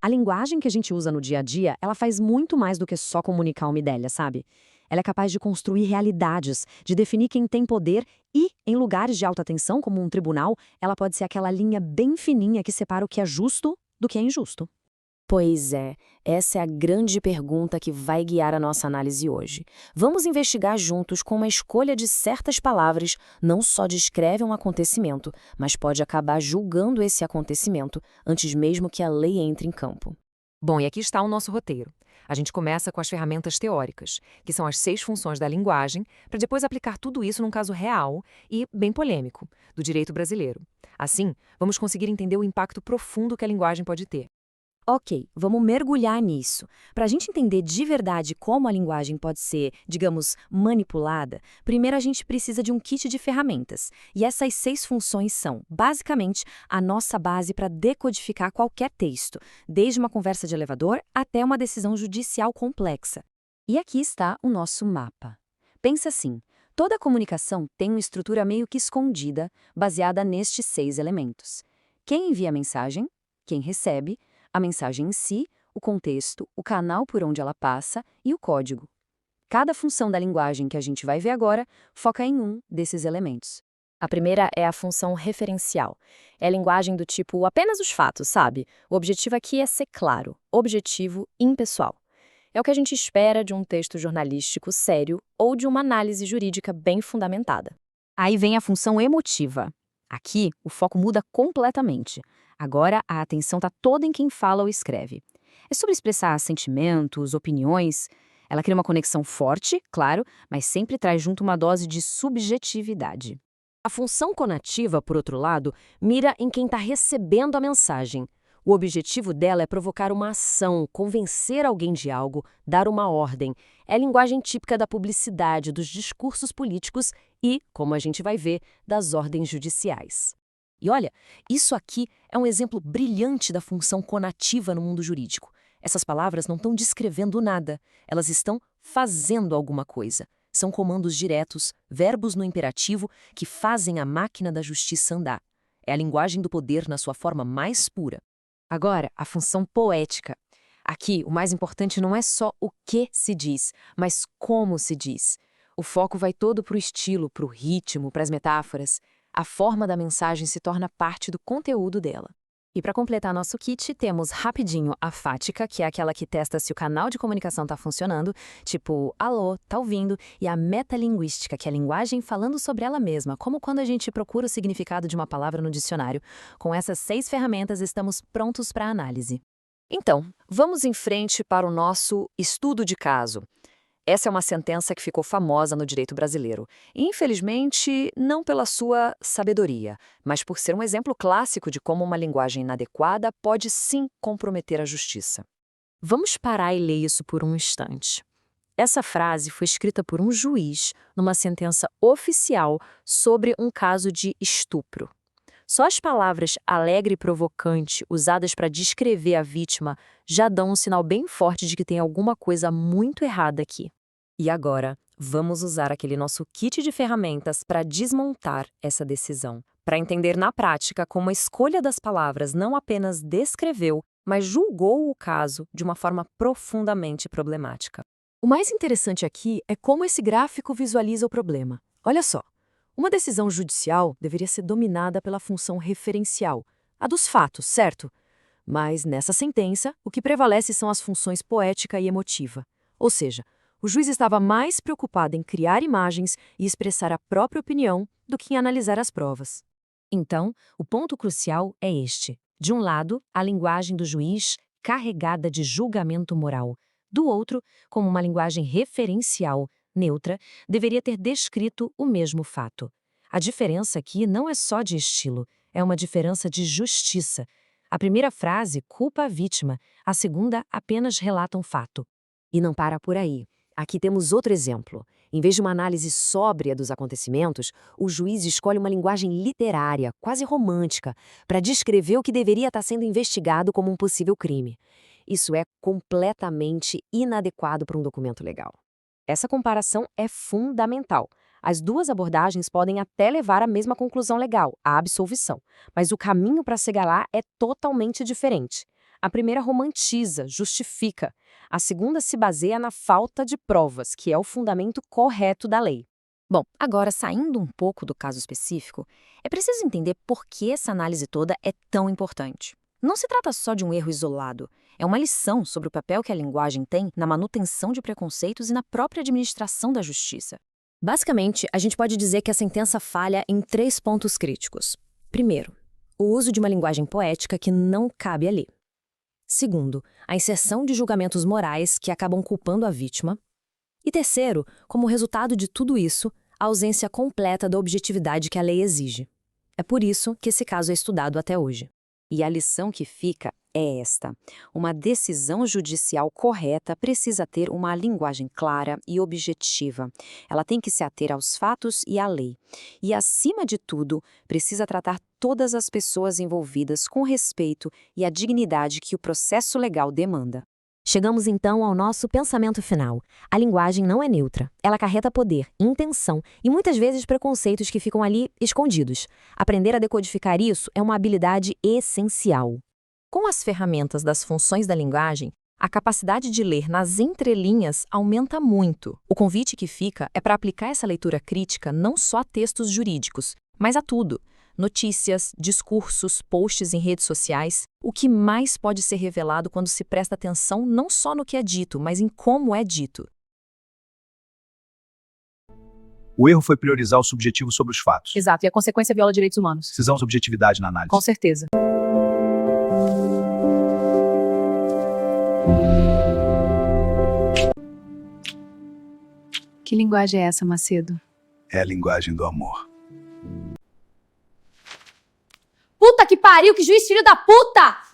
A linguagem que a gente usa no dia a dia, ela faz muito mais do que só comunicar uma ideia, sabe? Ela é capaz de construir realidades, de definir quem tem poder e, em lugares de alta tensão, como um tribunal, ela pode ser aquela linha bem fininha que separa o que é justo do que é injusto. Pois é, essa é a grande pergunta que vai guiar a nossa análise hoje. Vamos investigar juntos como a escolha de certas palavras não só descreve um acontecimento, mas pode acabar julgando esse acontecimento antes mesmo que a lei entre em campo. Bom, e aqui está o nosso roteiro. A gente começa com as ferramentas teóricas, que são as 6 funções da linguagem, para depois aplicar tudo isso num caso real e bem polêmico, do direito brasileiro. Assim, vamos conseguir entender o impacto profundo que a linguagem pode ter. Ok, vamos mergulhar nisso. Para a gente entender de verdade como a linguagem pode ser, digamos, manipulada, primeiro a gente precisa de um kit de ferramentas. E essas 6 funções são, basicamente, a nossa base para decodificar qualquer texto, desde uma conversa de elevador até uma decisão judicial complexa. E aqui está o nosso mapa. Pensa assim, toda comunicação tem uma estrutura meio que escondida, baseada nestes 6 elementos. Quem envia a mensagem, quem recebe, a mensagem em si, o contexto, o canal por onde ela passa e o código. Cada função da linguagem que a gente vai ver agora foca em um desses elementos. A primeira é a função referencial. É a linguagem do tipo apenas os fatos, sabe? O objetivo aqui é ser claro, objetivo, impessoal. É o que a gente espera de um texto jornalístico sério ou de uma análise jurídica bem fundamentada. Aí vem a função emotiva. Aqui, o foco muda completamente. Agora, a atenção está toda em quem fala ou escreve. É sobre expressar sentimentos, opiniões. Ela cria uma conexão forte, claro, mas sempre traz junto uma dose de subjetividade. A função conativa, por outro lado, mira em quem está recebendo a mensagem. O objetivo dela é provocar uma ação, convencer alguém de algo, dar uma ordem. É a linguagem típica da publicidade, dos discursos políticos e, como a gente vai ver, das ordens judiciais. E olha, isso aqui é um exemplo brilhante da função conativa no mundo jurídico. Essas palavras não estão descrevendo nada, elas estão fazendo alguma coisa. São comandos diretos, verbos no imperativo, que fazem a máquina da justiça andar. É a linguagem do poder na sua forma mais pura. Agora, a função poética. Aqui, o mais importante não é só o que se diz, mas como se diz. O foco vai todo para o estilo, para o ritmo, para as metáforas. A forma da mensagem se torna parte do conteúdo dela. E para completar nosso kit, temos rapidinho a fática, que é aquela que testa se o canal de comunicação está funcionando, tipo, alô, tá ouvindo, e a metalinguística, que é a linguagem falando sobre ela mesma, como quando a gente procura o significado de uma palavra no dicionário. Com essas 6 ferramentas, estamos prontos para a análise. Então, vamos em frente para o nosso estudo de caso. Essa é uma sentença que ficou famosa no direito brasileiro. Infelizmente, não pela sua sabedoria, mas por ser um exemplo clássico de como uma linguagem inadequada pode sim comprometer a justiça. Vamos parar e ler isso por um instante. Essa frase foi escrita por um juiz numa sentença oficial sobre um caso de estupro. Só as palavras alegre e provocante usadas para descrever a vítima já dão um sinal bem forte de que tem alguma coisa muito errada aqui. E agora, vamos usar aquele nosso kit de ferramentas para desmontar essa decisão, para entender na prática como a escolha das palavras não apenas descreveu, mas julgou o caso de uma forma profundamente problemática. O mais interessante aqui é como esse gráfico visualiza o problema. Olha só. Uma decisão judicial deveria ser dominada pela função referencial, a dos fatos, certo? Mas, nessa sentença, o que prevalece são as funções poética e emotiva. Ou seja, o juiz estava mais preocupado em criar imagens e expressar a própria opinião do que em analisar as provas. Então, o ponto crucial é este. De um lado, a linguagem do juiz carregada de julgamento moral. Do outro, como uma linguagem referencial, neutra, deveria ter descrito o mesmo fato. A diferença aqui não é só de estilo, é uma diferença de justiça. A primeira frase culpa a vítima, a segunda apenas relata um fato. E não para por aí. Aqui temos outro exemplo. Em vez de uma análise sóbria dos acontecimentos, o juiz escolhe uma linguagem literária, quase romântica, para descrever o que deveria estar sendo investigado como um possível crime. Isso é completamente inadequado para um documento legal. Essa comparação é fundamental. As duas abordagens podem até levar à mesma conclusão legal, a absolvição, mas o caminho para chegar lá é totalmente diferente. A primeira romantiza, justifica. A segunda se baseia na falta de provas, que é o fundamento correto da lei. Bom, agora saindo um pouco do caso específico, é preciso entender por que essa análise toda é tão importante. Não se trata só de um erro isolado, é uma lição sobre o papel que a linguagem tem na manutenção de preconceitos e na própria administração da justiça. Basicamente, a gente pode dizer que a sentença falha em 3 pontos críticos. Primeiro, o uso de uma linguagem poética que não cabe ali. Segundo, a inserção de julgamentos morais que acabam culpando a vítima. E terceiro, como resultado de tudo isso, a ausência completa da objetividade que a lei exige. É por isso que esse caso é estudado até hoje. E a lição que fica é esta: uma decisão judicial correta precisa ter uma linguagem clara e objetiva. Ela tem que se ater aos fatos e à lei. E, acima de tudo, precisa tratar todas as pessoas envolvidas com respeito e a dignidade que o processo legal demanda. Chegamos então ao nosso pensamento final. A linguagem não é neutra. Ela acarreta poder, intenção e muitas vezes preconceitos que ficam ali escondidos. Aprender a decodificar isso é uma habilidade essencial. Com as ferramentas das funções da linguagem, a capacidade de ler nas entrelinhas aumenta muito. O convite que fica é para aplicar essa leitura crítica não só a textos jurídicos, mas a tudo. Notícias, discursos, posts em redes sociais. O que mais pode ser revelado quando se presta atenção não só no que é dito, mas em como é dito. O erro foi priorizar o subjetivo sobre os fatos. Exato, e a consequência viola direitos humanos. Precisamos de objetividade na análise. Com certeza. Que linguagem é essa, Macedo? É a linguagem do amor. Puta que pariu, que juiz filho da puta!